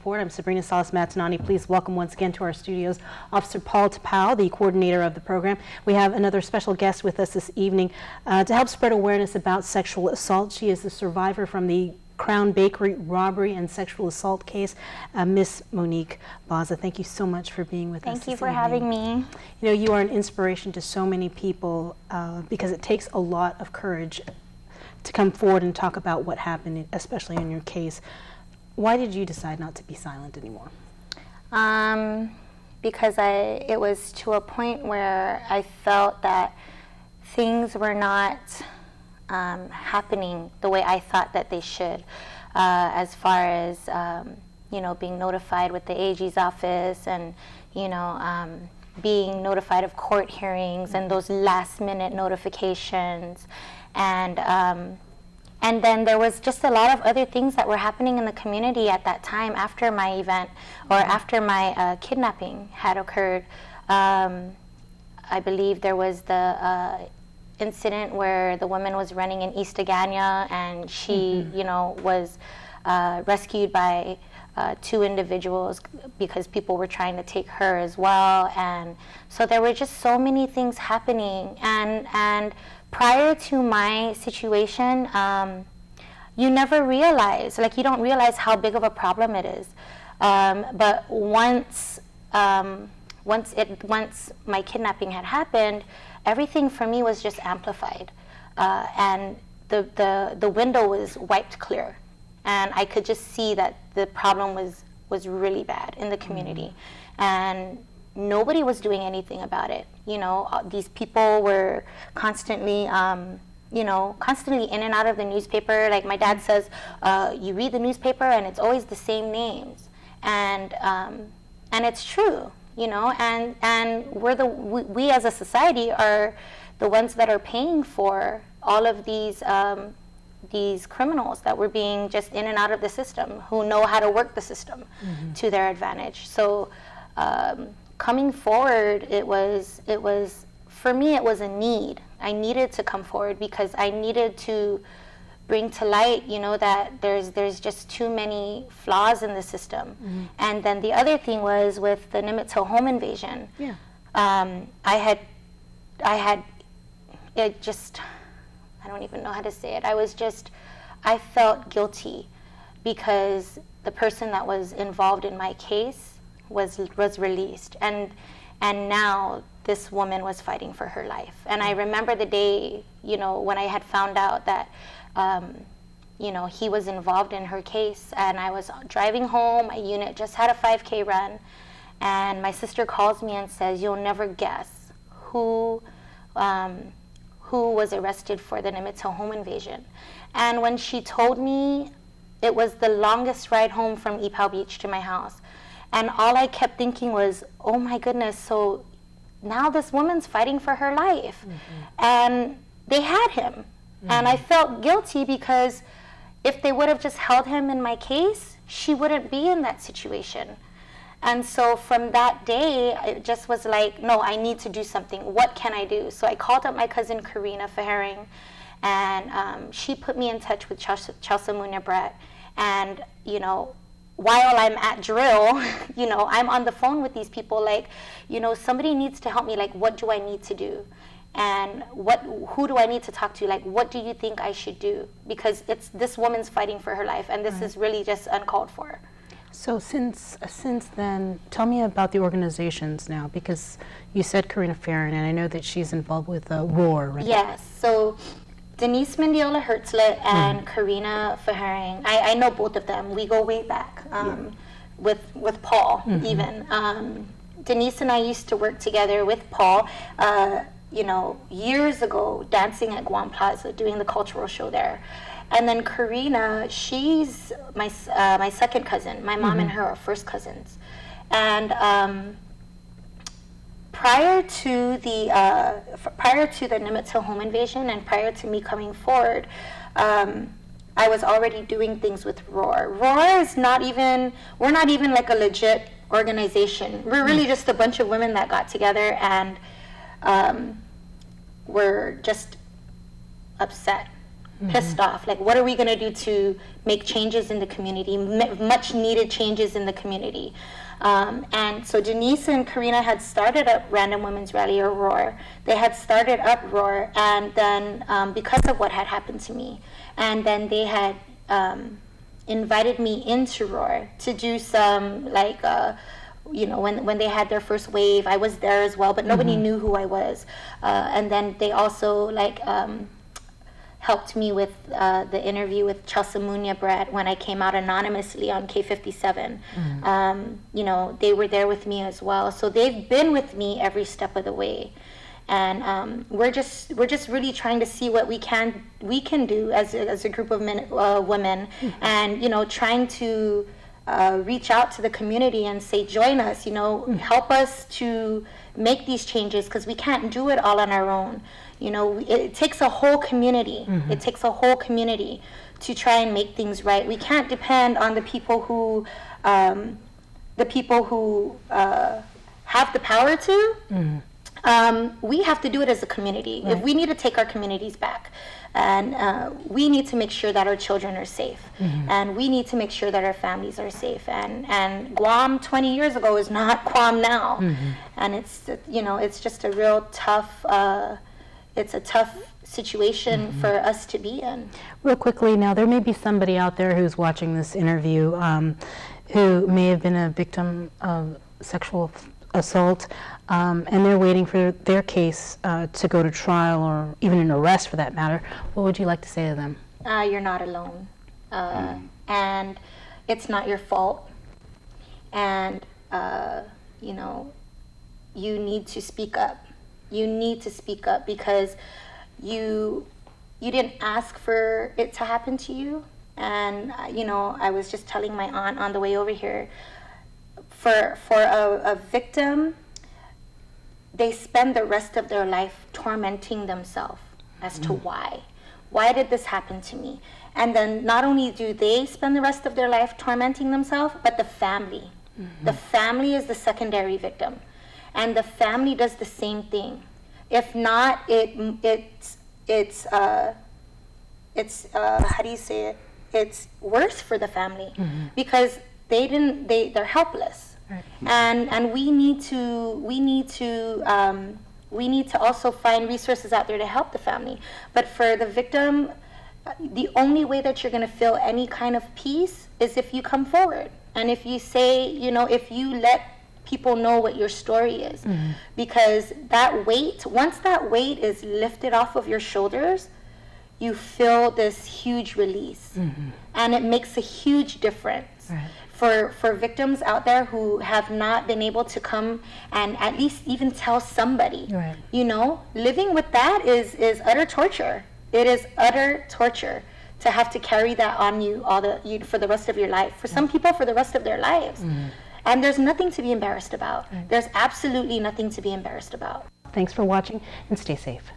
Forward. I'm Sabrina Salas Matanane. Please welcome once again to our studios Officer Paul Tapau, the coordinator of the program. We have another special guest with us this evening to help spread awareness about sexual assault. She is the survivor from the Crown Bakery robbery and sexual assault case, Miss Monique Baza. Thank you so much for being with us. Thank you for having me. You know, you are an inspiration to so many people because it takes a lot of courage to come forward and talk about what happened, especially in your case. Why did you decide not to be silent anymore? Because it was to a point where I felt that things were not happening the way I thought that they should, as far as you know, being notified with the AG's office, and you know, being notified of court hearings and those last-minute notifications, and then there was just a lot of other things that were happening in the community at that time after my event, or after my kidnapping had occurred. I believe there was the incident where the woman was running in East Agana, and she, you know, was rescued by two individuals because people were trying to take her as well. And so there were just so many things happening. And prior to my situation, you never realize, like, you don't realize how big of a problem it is. But once my kidnapping had happened, everything for me was just amplified, and the window was wiped clear, and I could just see that the problem was really bad in the community, and nobody was doing anything about it. You know, these people were constantly, you know, constantly in and out of the newspaper. Like my dad says, you read the newspaper and it's always the same names, and it's true. You know, and we as a society are the ones that are paying for all of these criminals that were being just in and out of the system, who know how to work the system to their advantage. So coming forward, it was for me, it was a need. I needed to come forward because I needed to bring to light, you know, that there's just too many flaws in the system. And then the other thing was with the Nimitz Hill home invasion. Yeah. I had it just, I don't even know how to say it. I felt guilty because the person that was involved in my case was released, and now this woman was fighting for her life. And I remember the day, you know, when I had found out that you know, he was involved in her case, and I was driving home. My unit just had a 5K run, and my sister calls me and says, "You'll never guess who was arrested for the Nimitz Hill home invasion." And when she told me, it was the longest ride home from Epau Beach to my house, and all I kept thinking was, "Oh my goodness! So now this woman's fighting for her life," and they had him. And I felt guilty because if they would have just held him in my case, she wouldn't be in that situation. And so from that day, it just was like, no, I need to do something. What can I do? So I called up my cousin Karina Fahering, and she put me in touch with Chelsea Munabret. And, you know, while I'm at drill, you know, I'm on the phone with these people like, you know, somebody needs to help me. Like, what do I need to do? And who do I need to talk to? Like, what do you think I should do? Because this woman's fighting for her life, and this is really just uncalled for. So since then, tell me about the organizations now, because you said Karina Farron, and I know that she's involved with ROAR, right? Yes. So Denise Mendiola Hertzlet and Karina Fahering, I know both of them. We go way back with Paul, even. Denise and I used to work together with Paul. You know, years ago, dancing at Guam Plaza, doing the cultural show there. And then Karina, she's my second cousin. My mom and her are first cousins. And prior to the Nimitz Hill home invasion, and prior to me coming forward, I was already doing things with ROAR. ROAR is we're not even like a legit organization. We're really just a bunch of women that got together and were just upset pissed off. Like, what are we going to do to make changes in the community, much needed changes in the community? And so Denise and Karina had started up Random Women's Rally, or ROAR. They had started up ROAR, and then because of what had happened to me, and then they had invited me into ROAR to do some, like, when they had their first wave, I was there as well, but nobody knew who I was. And then they also, like, helped me with the interview with Chelsea Munya-Brett when I came out anonymously on K57. They were there with me as well. So they've been with me every step of the way. And we're just really trying to see what we can do as a group of women, and trying to reach out to the community and say, join us, help us to make these changes, because we can't do it all on our own. It takes a whole community. It takes a whole community to try and make things right. We can't depend on the people who have the power to. We have to do it as a community. Right. If we need to take our communities back, and we need to make sure that our children are safe, and we need to make sure that our families are safe. And Guam 20 years ago is not Guam now, and it's just a real tough. It's a tough situation for us to be in. Real quickly, now there may be somebody out there who's watching this interview who may have been a victim of sexual assault, and they're waiting for their case to go to trial, or even an arrest for that matter. What would you like to say to them? You're not alone, and it's not your fault, and you need to speak up. You need to speak up, because you didn't ask for it to happen to you. And I was just telling my aunt on the way over here, for a victim, they spend the rest of their life tormenting themselves as to why did this happen to me. And then not only do they spend the rest of their life tormenting themselves, but the family. The family is the secondary victim. And the family does the same thing. If not, it's how do you say it? It's worse for the family, because they're helpless. Right. And we need to also find resources out there to help the family. But for the victim, the only way that you're going to feel any kind of peace is if you come forward, and if you say, if you let people know what your story is, because once that weight is lifted off of your shoulders, you feel this huge release, and it makes a huge difference. Right. For victims out there who have not been able to come and at least even tell somebody. Right. Living with that is utter torture. It is utter torture to have to carry that on you for the rest of your life. For some people, for the rest of their lives. And there's nothing to be embarrassed about. Right. There's absolutely nothing to be embarrassed about. Thanks for watching, and stay safe.